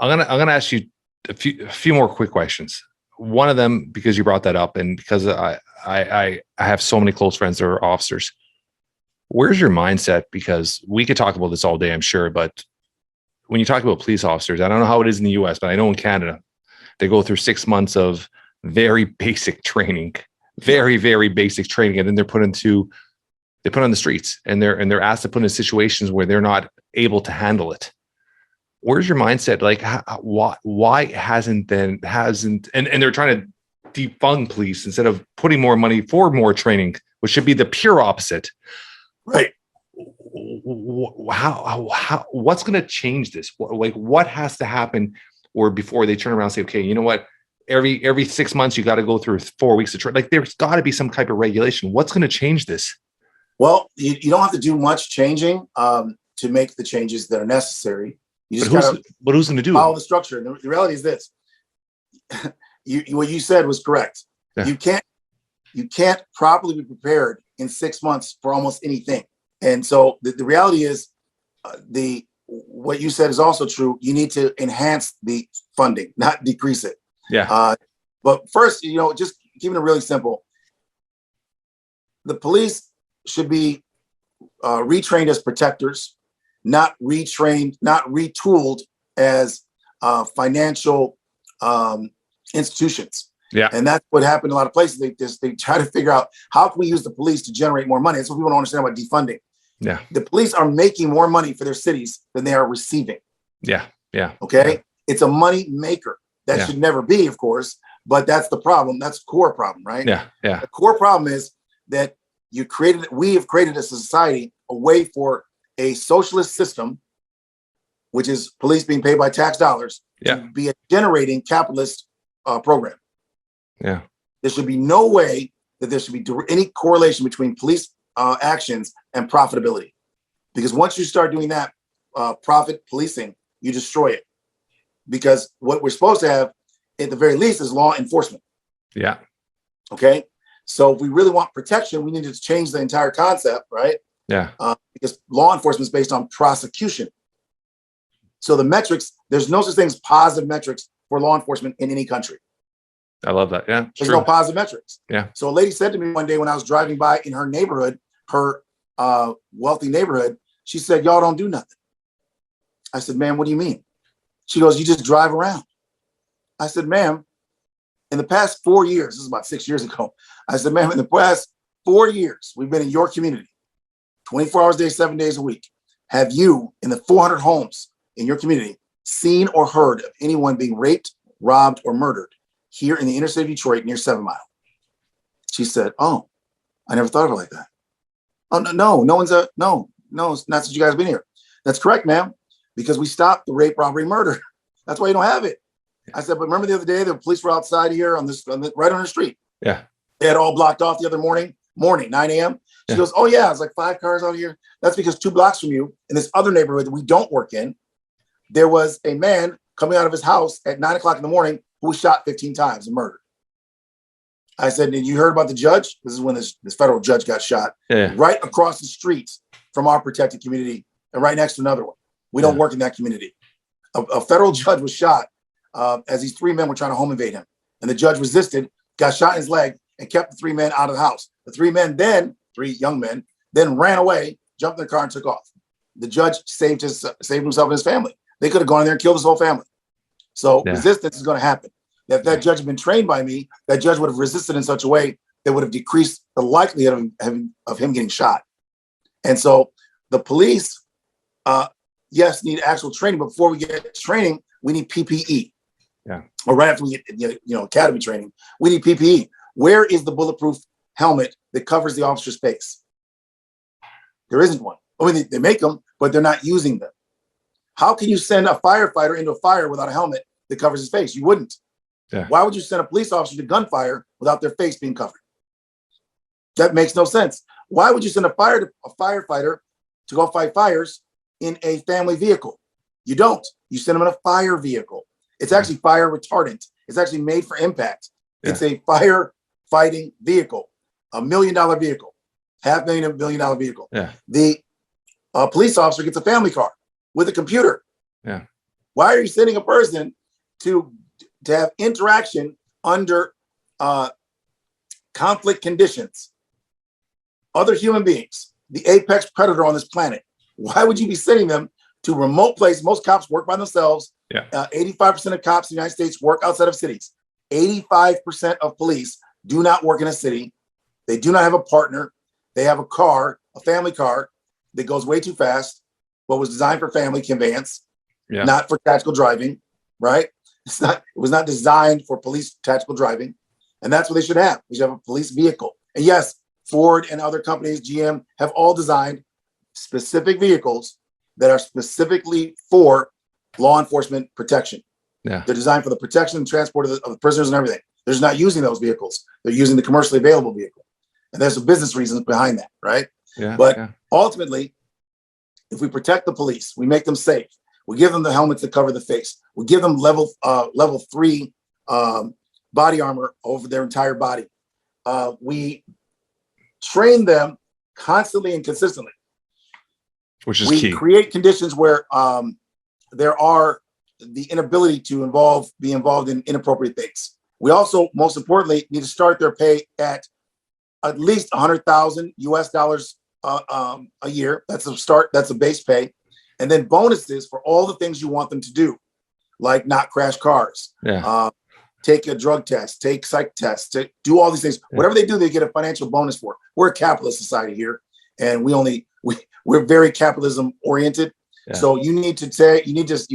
I'm gonna ask you a few more quick questions. One of them, because you brought that up, and because I have so many close friends that are officers. Where's your mindset? Because we could talk about this all day, I'm sure, but when you talk about police officers, I don't know how it is in the US, but I know in Canada, they go through 6 months of very basic training, very basic training, and then they put on the streets, and they're asked to put in situations where they're not able to handle it. Where's your mindset? Like, why hasn't, and they're trying to defund police instead of putting more money for more training, which should be the pure opposite. Right. What's going to change this? What has to happen, or before they turn around and say, okay, you know what? Every 6 months, you got to go through 4 weeks of training. Like, there's got to be some type of regulation. What's going to change this? Well, you don't have to do much changing to make the changes that are necessary. You just who's going to do follow the structure. And the reality is this: what you said was correct. Yeah. You can't properly be prepared in 6 months for almost anything. And so the reality is, what you said is also true. You need to enhance the funding, not decrease it. Yeah. But first, just keeping it really simple. The police should be retrained as protectors, not retooled as financial institutions. Yeah. And that's what happened in a lot of places. They try to figure out, how can we use the police to generate more money? That's what people don't understand about defunding. Yeah. The police are making more money for their cities than they are receiving. Yeah. Yeah. Okay. Yeah. It's a money maker. That should never be, of course, but that's the problem. That's the core problem, right? Yeah. Yeah. The core problem is that we have created a society, a way for a socialist system, which is police being paid by tax dollars, to be a generating capitalist program. Yeah. There should be no way that there should be any correlation between police actions and profitability. Because once you start doing that profit policing, you destroy it. Because what we're supposed to have, at the very least, is law enforcement. Yeah. Okay. So if we really want protection, we need to change the entire concept, right? Yeah. Because law enforcement is based on prosecution. So the metrics, there's no such thing as positive metrics for law enforcement in any country. I love that. Yeah. There's no positive metrics. Yeah. So a lady said to me one day when I was driving by in her neighborhood, her wealthy neighborhood, she said, "Y'all don't do nothing." I said, "Ma'am, what do you mean?" She goes, "You just drive around." I said, "Ma'am, in the past 4 years," this is about 6 years ago. I said, "Ma'am, in the past 4 years, we've been in your community 24 hours a day, 7 days a week. Have you, in the 400 homes in your community, seen or heard of anyone being raped, robbed, or murdered here in the inner city of Detroit near 7 Mile?" She said, "Oh, I never thought of it like that." "Oh, no, it's not since you guys have been here." "That's correct, ma'am, because we stopped the rape, robbery, murder. That's why you don't have it." I said, "But remember the other day, the police were outside here right on the street. Yeah. They had all blocked off the other morning, 9 a.m. She goes, "Oh yeah, it's like 5 cars out here." "That's because 2 blocks from you, in this other neighborhood that we don't work in, there was a man coming out of his house at 9 o'clock in the morning who was shot 15 times and murdered." I said, "Did you heard about the judge?" This is when this federal judge got shot. Yeah. Right across the street from our protected community and right next to another one. We don't work in that community. A federal judge was shot as these 3 men were trying to home invade him. And the judge resisted, got shot in his leg, and kept the 3 men out of the house. The 3 young men, then ran away, jumped in their car, and took off. The judge saved himself and his family. They could have gone in there and killed his whole family. So resistance is going to happen. If that judge had been trained by me, that judge would have resisted in such a way that would have decreased the likelihood of him getting shot. And so the police, yes, need actual training. But before we get training, we need PPE. Yeah. Or right after we get academy training, we need PPE. Where is the bulletproof helmet that covers the officer's face? There isn't one. I mean, they make them, but they're not using them. How can you send a firefighter into a fire without a helmet that covers his face? You wouldn't. Yeah. Why would you send a police officer to gunfire without their face being covered? That makes no sense. Why would you send a firefighter to go fight fires in a family vehicle? You don't. You send them in a fire vehicle. It's actually fire retardant. It's actually made for impact. Yeah. It's a fire fighting vehicle, $1 million vehicle, $500,000, $1 million vehicle. Yeah. The police officer gets a family car with a computer. Yeah. Why are you sending a person to have interaction under conflict conditions? Other human beings, the apex predator on this planet. Why would you be sending them to remote places? Most cops work by themselves. Yeah. 85% of cops in the United States work outside of cities. 85% of police do not work in a city. They do not have a partner. They have a car, a family car that goes way too fast, but was designed for family conveyance, not for tactical driving, right? It was not designed for police tactical driving. And that's what they should have. We should have a police vehicle. And yes, Ford and other companies, GM, have all designed specific vehicles that are specifically for law enforcement protection. Yeah. They're designed for the protection and transport of the prisoners and everything. They're just not using those vehicles. They're using the commercially available vehicle. And there's some business reasons behind that, right? Yeah. But ultimately, if we protect the police, we make them safe. We give them the helmets that cover the face. We give them level 3 body armor over their entire body. We train them constantly and consistently. Which is we key. Create conditions where there are the inability to be involved in inappropriate things. We also, most importantly, need to start their pay at least $100,000 US a year. That's a start. That's a base pay. And then bonuses for all the things you want them to do, like not crash cars, take a drug test, take psych tests, do all these things. Whatever they do, they get a financial bonus for. We're a capitalist society here, and we're very capitalism oriented. Yeah. So you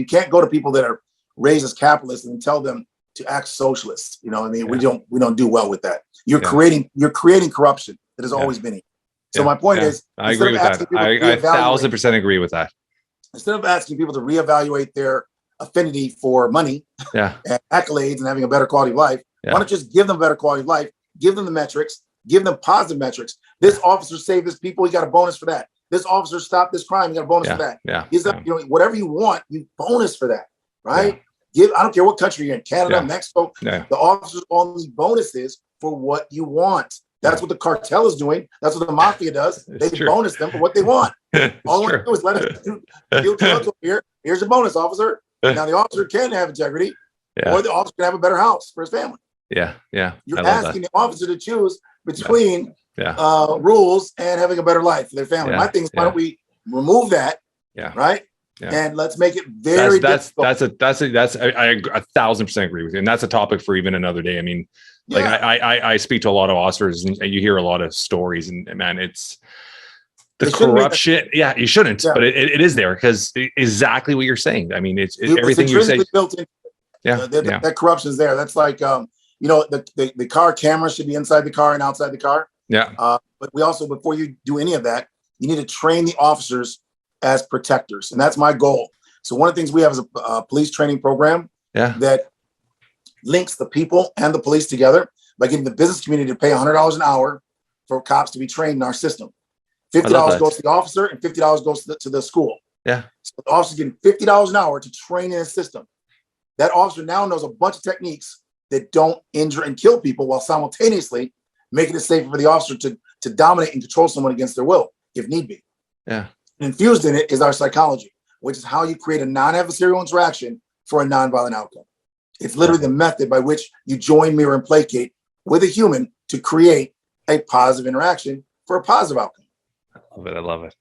can't go to people that are raised as capitalists and tell them to act socialist. You know, I mean, we don't do well with that. You're creating corruption that has always been here. So my point is, I agree with that. I 1,000% agree with that. Instead of asking people to reevaluate their affinity for money and accolades and having a better quality of life, why not just give them a better quality of life, give them the metrics, give them positive metrics. This officer saved this people, you got a bonus for that. This officer stopped this crime, you got a bonus for that. You know, whatever you want, you bonus for that, right? I don't care what country you're in, Canada, Mexico, the officers only bonuses for what you want. That's what the cartel is doing. That's what the mafia does. They bonus them for what they want. All we do is let us do drugs over here. Here's your bonus, officer. Now the officer can have integrity, or the officer can have a better house for his family. You're asking the officer to choose between rules and having a better life for their family. My thing is, why don't we remove that? Right. And let's make it very difficult. I 1,000% agree with you. And that's a topic for even another day. I mean, like I speak to a lot of officers and you hear a lot of stories, and man, it's the corruption. You shouldn't, but it is there because exactly what you're saying. I mean, it's everything you say. Built in. That corruption is there. That's like, the car camera should be inside the car and outside the car. But we also, before you do any of that, you need to train the officers as protectors. And that's my goal. So one of the things we have is a police training program that links the people and the police together by getting the business community to pay $100 an hour for cops to be trained in our system. $50 goes to the officer and $50 goes to the school. So the officer's getting $50 an hour to train in a system. That officer now knows a bunch of techniques that don't injure and kill people while simultaneously making it safer for the officer to dominate and control someone against their will, if need be. Infused in it is our psychology, which is how you create a non-adversarial interaction for a non-violent outcome. It's literally the method by which you join, mirror, and placate with a human to create a positive interaction for a positive outcome. I love it.